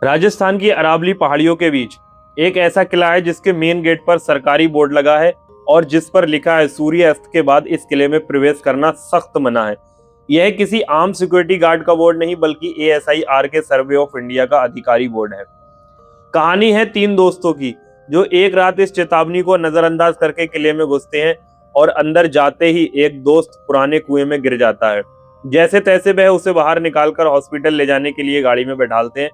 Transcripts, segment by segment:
राजस्थान की अरावली पहाड़ियों के बीच एक ऐसा किला है जिसके मेन गेट पर सरकारी बोर्ड लगा है और जिस पर लिखा है सूर्यास्त के बाद इस किले में प्रवेश करना सख्त मना है। यह किसी आम सिक्योरिटी गार्ड का बोर्ड नहीं बल्कि ASIR के सर्वे ऑफ इंडिया का अधिकारी बोर्ड है। कहानी है 3 दोस्तों की जो एक रात इस चेतावनी को नजरअंदाज करके किले में घुसते हैं और अंदर जाते ही एक दोस्त पुराने कुएं में गिर जाता है। जैसे तैसे वह उसे बाहर निकालकर हॉस्पिटल ले जाने के लिए गाड़ी में बैठालते हैं,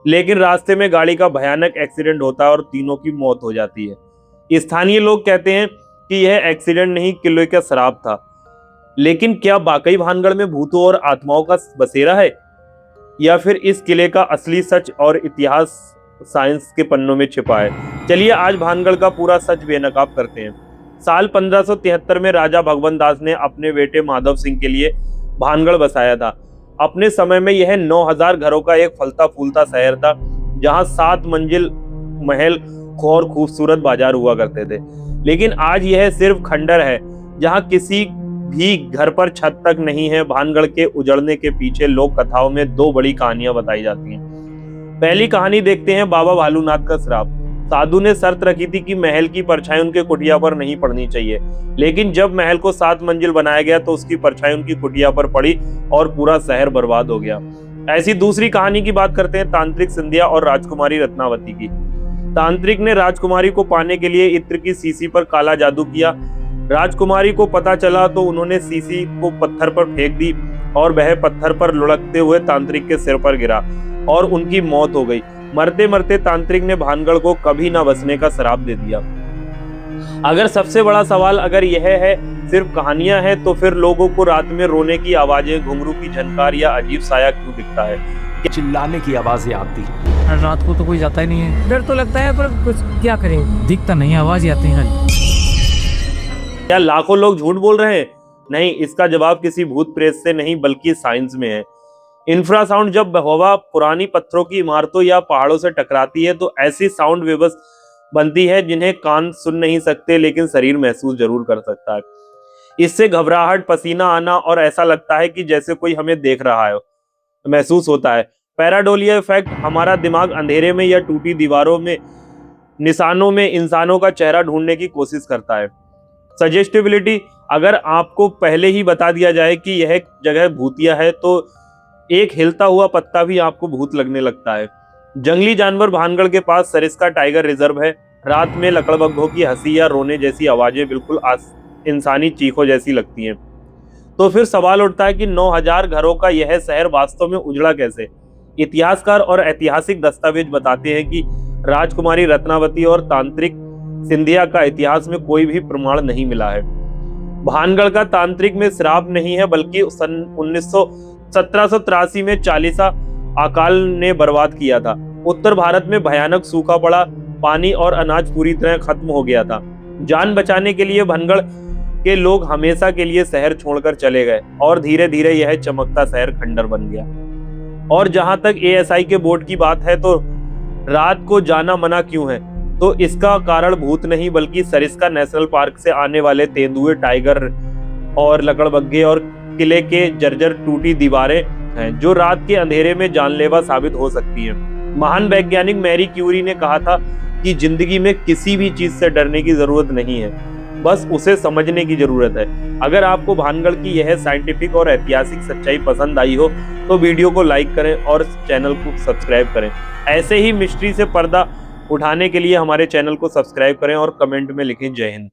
लेकिन रास्ते में गाड़ी का भयानक एक्सीडेंट होता है और तीनों की मौत हो जाती है। स्थानीय लोग कहते हैं कि यह एक्सीडेंट नहीं किले का श्राप था। लेकिन क्या वाकई भानगढ़ में भूतों और आत्माओं का बसेरा है, या फिर इस किले का असली सच और इतिहास साइंस के पन्नों में छिपा है? चलिए आज भानगढ़ का पूरा सच बेनकाब करते हैं। साल 1573 में राजा भगवंत दास ने अपने बेटे माधव सिंह के लिए भानगढ़ बसाया था। अपने समय में यह 9000 घरों का एक फलता फूलता शहर था, जहां 7 मंजिल महल और खूबसूरत बाजार हुआ करते थे। लेकिन आज यह सिर्फ खंडर है जहां किसी भी घर पर छत तक नहीं है। भानगढ़ के उजड़ने के पीछे लोक कथाओं में 2 बड़ी कहानियां बताई जाती हैं। पहली कहानी देखते हैं बाबा भालूनाथ का श्राप। साधु ने शर्त रखी थी कि महल की परछाई उनके कुटिया पर नहीं पड़नी चाहिए, लेकिन जब महल को 7 मंजिल बनाया गया तो उसकी परछाई उनकी कुटिया पर पड़ी और पूरा शहर बर्बाद हो गया। ऐसी दूसरी कहानी की बात करते हैं तांत्रिक सिंधिया और राजकुमारी रत्नावती की। तांत्रिक ने राजकुमारी को पाने के लिए इत्र की शीशी पर काला जादू किया। राजकुमारी को पता चला तो उन्होंने शीशी को पत्थर पर फेंक दी और वह पत्थर पर लुढ़कते हुए तांत्रिक के सिर पर गिरा और उनकी मौत हो गई। मरते मरते तांत्रिक ने भानगढ़ को कभी ना बसने का श्राप दे दिया। अगर सबसे बड़ा सवाल अगर यह है सिर्फ कहानियां हैं, तो फिर लोगों को रात में रोने की आवाजें, घुंघरू की झनकार या अजीब साया क्यों दिखता है? चिल्लाने की आवाजें आती है। रात को तो कोई जाता ही नहीं है। डर तो लगता है पर कुछ क्या करें, दिखता नहीं, आवाज आती है। क्या लाखों लोग झूठ बोल रहे हैं? नहीं, इसका जवाब किसी भूत प्रेत से नहीं बल्कि साइंस में है। इंफ्रासाउंड जब हवा पुरानी पत्थरों की इमारतों या पहाड़ों से टकराती है तो ऐसी साउंड वेव्स बनती है जिन्हें कान सुन नहीं सकते लेकिन शरीर महसूस जरूर कर सकता है। इससे घबराहट, पसीना आना और ऐसा लगता है कि जैसे कोई हमें देख रहा है महसूस होता है। पैराडोलिया इफेक्ट, हमारा दिमाग अंधेरे में या टूटी दीवारों में निशानों में इंसानों का चेहरा ढूंढने की कोशिश करता है। सजेस्टिबिलिटी, अगर आपको पहले ही बता दिया जाए कि यह जगह भूतिया है तो एक हिलता हुआ पत्ता भी आपको भूत लगने लगता है। जंगली जानवर, भानगढ़ के पास सरिस्का टाइगर रिजर्व है। रात में लकड़बग्घों की हंसी या रोने जैसी आवाजें बिल्कुल इंसानी चीखों जैसी लगती हैं। तो फिर सवाल उठता है कि 9000 घरों का यह शहर वास्तव में उजड़ा कैसे? इतिहासकार और ऐतिहासिक दस्तावेज बताते हैं कि राजकुमारी रत्नावती और तांत्रिक सिंधिया का इतिहास में कोई भी प्रमाण नहीं मिला है। भानगढ़ का तांत्रिक में श्राप नहीं है बल्कि सन 1783 में चालीसा अकाल ने बर्बाद किया था। उत्तर भारत में भयानक सूखा पड़ा, पानी और अनाज पूरी तरह खत्म हो गया था। जान बचाने के लिए भानगढ़ के लोग हमेशा के लिए शहर छोड़कर चले गए और धीरे धीरे यह चमकता शहर खंडर बन गया। और जहां तक ASI के बोर्ड की बात है तो रात को जाना मना क्यों है, तो इसका कारण भूत नहीं बल्कि सरिस्का नेशनल पार्क से आने वाले तेंदुए, टाइगर और लकड़बग्घे और किले के जर्जर टूटी दीवारें हैं जो रात के अंधेरे में जानलेवा साबित हो सकती हैं। महान वैज्ञानिक मैरी क्यूरी ने कहा था कि जिंदगी में किसी भी चीज से डरने की जरूरत नहीं है, बस उसे समझने की जरूरत है। अगर आपको भानगढ़ की यह साइंटिफिक और ऐतिहासिक सच्चाई पसंद आई हो तो वीडियो को लाइक करें और चैनल को सब्सक्राइब करें। ऐसे ही मिस्ट्री से पर्दा उठाने के लिए हमारे चैनल को सब्सक्राइब करें और कमेंट में लिखें जय हिंद।